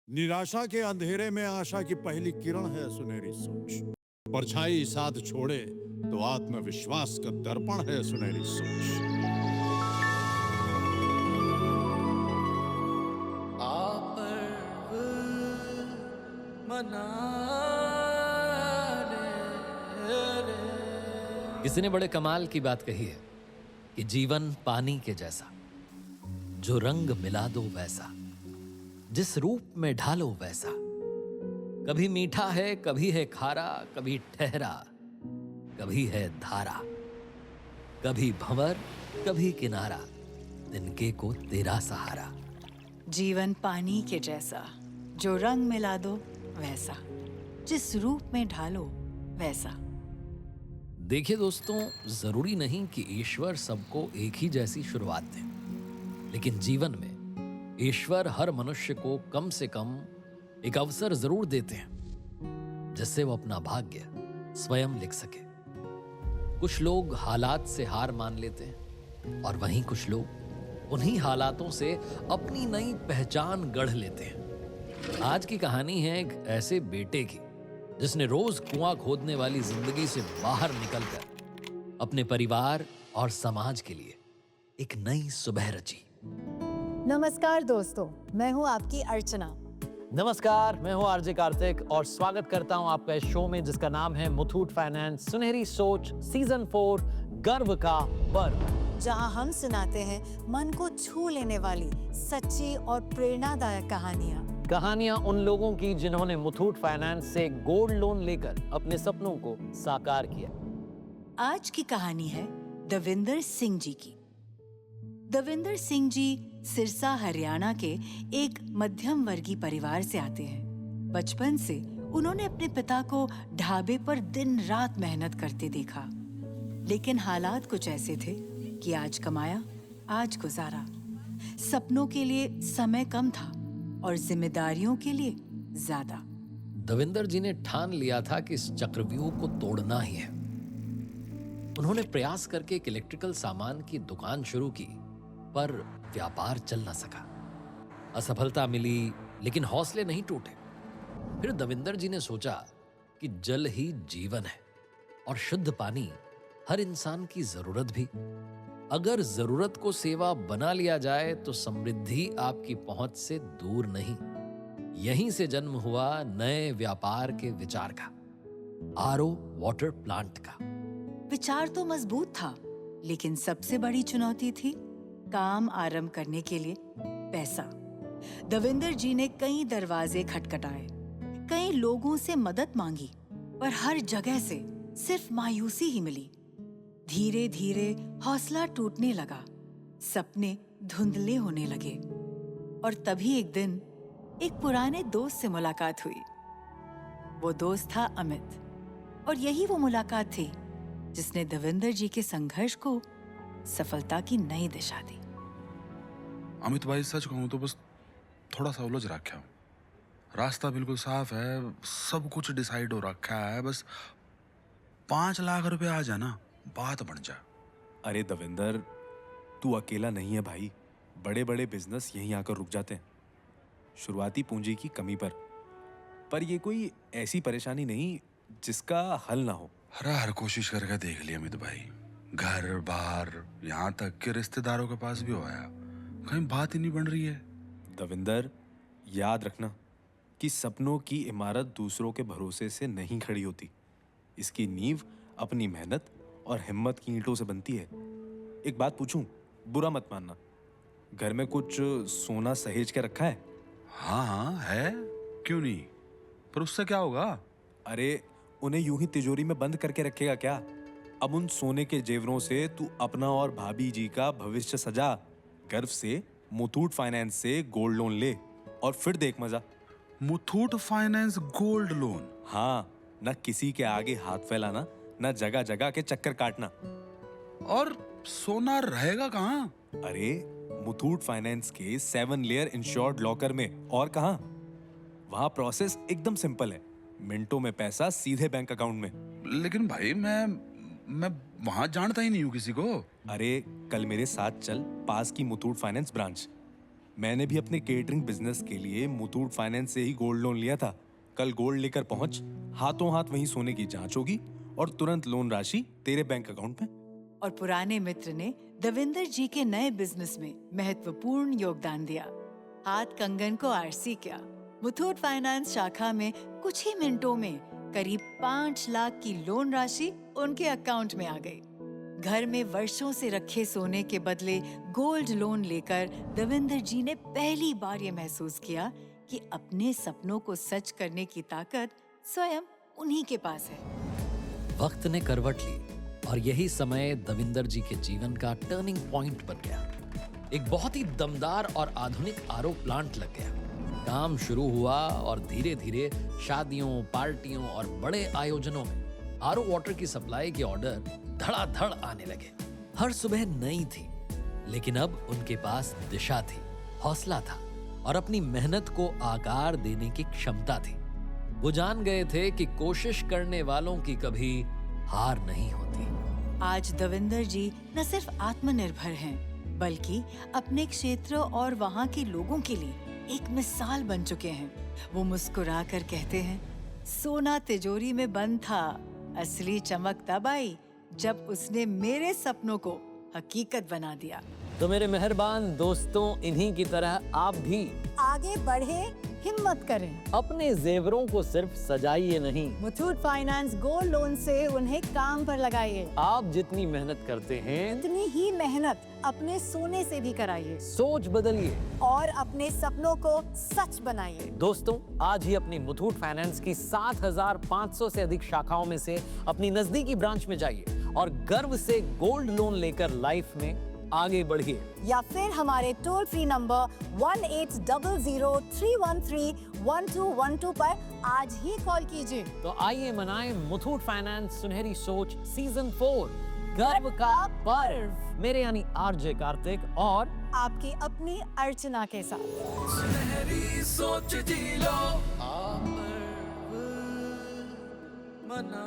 निराशा के अंधेरे में आशा की पहली किरण है सुनहरी सोच। परछाई साथ छोड़े तो आत्मविश्वास का दर्पण है सुनहरी सोच। किसी ने बड़े कमाल की बात कही है कि जीवन पानी के जैसा, जो रंग मिला दो वैसा, जिस रूप में ढालो वैसा। कभी मीठा है, कभी है खारा, कभी ठहरा, कभी है धारा, कभी भंवर, कभी किनारा, तिनके को तेरा सहारा। जीवन पानी के जैसा, जो रंग मिला दो वैसा, जिस रूप में ढालो वैसा। देखिए दोस्तों, जरूरी नहीं कि ईश्वर सबको एक ही जैसी शुरुआत दे, लेकिन जीवन में ईश्वर हर मनुष्य को कम से कम एक अवसर जरूर देते हैं जिससे वो अपना भाग्य स्वयं लिख सके। कुछ लोग हालात से हार मान लेते हैं और वहीं कुछ लोग उन्हीं हालातों से अपनी नई पहचान गढ़ लेते हैं। आज की कहानी है एक ऐसे बेटे की जिसने रोज कुआं खोदने वाली जिंदगी से बाहर निकलकर अपने परिवार और समाज के लिए एक नई सुबह रची। नमस्कार दोस्तों, मैं हूं आपकी अर्चना। नमस्कार, मैं हूं आरजे कार्तिक और स्वागत करता हूं आपका इस शो में जिसका नाम है मुथूट फाइनेंस सुनहरी सोच सीजन 4 गर्व का पर्व, जहां हम सुनाते हैं मन को छू लेने वाली सच्ची और प्रेरणादायक कहानियां उन लोगों की जिन्होंने मुथूट फाइनेंस से गोल्ड लोन लेकर अपने सपनों को साकार किया। आज की कहानी है दविंदर सिंह जी की। दविंदर सिंह जी सिरसा हरियाणा के एक मध्यम वर्गीय परिवार से आते हैं। बचपन से उन्होंने अपने पिता को ढाबे पर दिन रात मेहनत करते देखा, लेकिन हालात कुछ ऐसे थे कि आज कमाया आज गुजारा। सपनों के लिए समय कम था और जिम्मेदारियों के लिए ज्यादा। दविंदर जी ने ठान लिया था कि इस चक्रव्यूह को तोड़ना ही है। उन्होंने प्रयास करके एक इलेक्ट्रिकल सामान की दुकान शुरू की, पर व्यापार चल न सका। असफलता मिली, लेकिन हौसले नहीं टूटे। फिर दविंदर जी ने सोचा कि जल ही जीवन है और शुद्ध पानी हर इंसान की जरूरत भी। अगर जरूरत को सेवा बना लिया जाए तो समृद्धि आपकी पहुंच से दूर नहीं। यहीं से जन्म हुआ नए व्यापार के विचार का, आरओ वाटर प्लांट का। विचार तो मजबूत था, लेकिन सबसे बड़ी चुनौती थी काम आरंभ करने के लिए पैसा। दविंदर जी ने कई दरवाजे खटखटाए, कई लोगों से मदद मांगी, पर हर जगह से सिर्फ मायूसी ही मिली। धीरे धीरे हौसला टूटने लगा, सपने धुंधले होने लगे। और तभी एक दिन एक पुराने दोस्त से मुलाकात हुई। वो दोस्त था अमित, और यही वो मुलाकात थी जिसने दविंदर जी के संघर्ष को सफलता की नई दिशा दी। अमित भाई, सच कहूं तो बस थोड़ा सा उलझ रखा हूं। रास्ता बिल्कुल साफ है, सब कुछ डिसाइड हो रखा है, बस 5 लाख रुपए आ जाना बात बन जा। अरे दविंदर, तू अकेला नहीं है भाई। बड़े बड़े बिजनेस यहीं आकर रुक जाते हैं शुरुआती पूंजी की कमी पर ये कोई ऐसी परेशानी नहीं जिसका हल ना हो। हर कोशिश करके देख लिया अमित भाई, घर बार यहाँ तक कि रिश्तेदारों के पास भी हो आया, कहीं बात ही नहीं बन रही है। दविंदर, याद रखना कि सपनों की इमारत दूसरों के भरोसे से नहीं खड़ी होती। इसकी नींव अपनी मेहनत और हिम्मत की ईंटों से बनती है। एक बात पूछूं, बुरा मत मानना, घर में कुछ सोना सहेज के रखा है? हाँ है, क्यों नहीं, पर उससे क्या होगा? अरे उन्हें यूं ही तिजोरी में बंद करके रखेगा क्या? अब उन सोने के जेवरों से तू अपना और भाभी जी का भविष्य सजा। गर्व से मुथूट फाइनेंस से गोल्ड लोन ले और फिर देख मजा। Muthoot finance gold loan? हाँ, न किसी के आगे हाथ फैलाना, न जगह जगह के चक्कर काटना। और सोना रहेगा कहाँ? अरे मुथूट फाइनेंस के 7 लेयर इंश्योर्ड लॉकर में, और कहाँ। वहां प्रोसेस एकदम सिंपल है, मिनटों में पैसा सीधे बैंक अकाउंट में। लेकिन भाई मैं वहां जानता ही नहीं हूँ किसी को। अरे कल मेरे साथ चल पास की मुथूट फाइनेंस ब्रांच। मैंने भी अपने केटरिंग बिजनेस के लिए मुथूट फाइनेंस से ही गोल्ड लोन लिया था। कल गोल्ड लेकर पहुंच, हाथों हाथ वहीं सोने की जांच होगी और तुरंत लोन राशि तेरे बैंक अकाउंट में। और पुराने मित्र ने दविंदर जी के नए बिजनेस में महत्वपूर्ण योगदान दिया। हाथ कंगन को आरसी किया। मुथूट फाइनेंस शाखा में कुछ ही मिनटों में करीब 5 लाख की लोन राशि उनके अकाउंट में आ गई। घर में वर्षों से रखे सोने के बदले गोल्ड लोन लेकर दविंदर जी ने पहली बार ये महसूस किया कि अपने सपनों को सच करने की ताकत स्वयं उन्हीं के पास है। वक्त ने करवट ली और यही समय दविंदर जी के जीवन का टर्निंग पॉइंट बन गया। एक बहुत ही दमदार और आधुनिक आरओ प्लांट लग गया। काम शुरू हुआ और धीरे धीरे शादियों, पार्टियों और बड़े आयोजनों में आरओ वाटर की सप्लाई के ऑर्डर धड़ाधड़ आने लगे। हर सुबह नई थी, लेकिन अब उनके पास दिशा थी, हौसला था और अपनी मेहनत को आकार देने की क्षमता थी। वो जान गए थे कि कोशिश करने वालों की कभी हार नहीं होती। आज दविंदर जी न सिर्फ आत्मनिर्भर हैं, बल्कि अपने क्षेत्र और वहाँ के लोगों के लिए एक मिसाल बन चुके हैं। वो मुस्कुरा कर कहते हैं, सोना तिजोरी में बंद था, असली चमक तब आई जब उसने मेरे सपनों को हकीकत बना दिया। तो मेरे मेहरबान दोस्तों, इन्हीं की तरह आप भी आगे बढ़े, हिम्मत करें। अपने जेवरों को सिर्फ सजाइए नहीं, मुथूट फाइनेंस गोल्ड लोन से उन्हें काम पर लगाइए। आप जितनी मेहनत करते हैं, उतनी ही मेहनत अपने सोने से भी कराइए सोच बदलिए और अपने सपनों को सच बनाइए। दोस्तों, आज ही अपनी मुथूट फाइनेंस की 7,500 से अधिक शाखाओं में से अपनी नजदीकी ब्रांच में जाइए और गर्व से गोल्ड लोन लेकर लाइफ में आगे बढ़िए। या फिर हमारे टोल फ्री नंबर 1800-313-1212 पर आज ही कॉल कीजिए। तो आइए मनाएं मुथूट फाइनेंस सुनहरी सोच सीजन 4 गर्व का पर्व, मेरे यानी आरजे कार्तिक और आपकी अपनी अर्चना के साथ। सुनहरी सोच जी लो, आप मना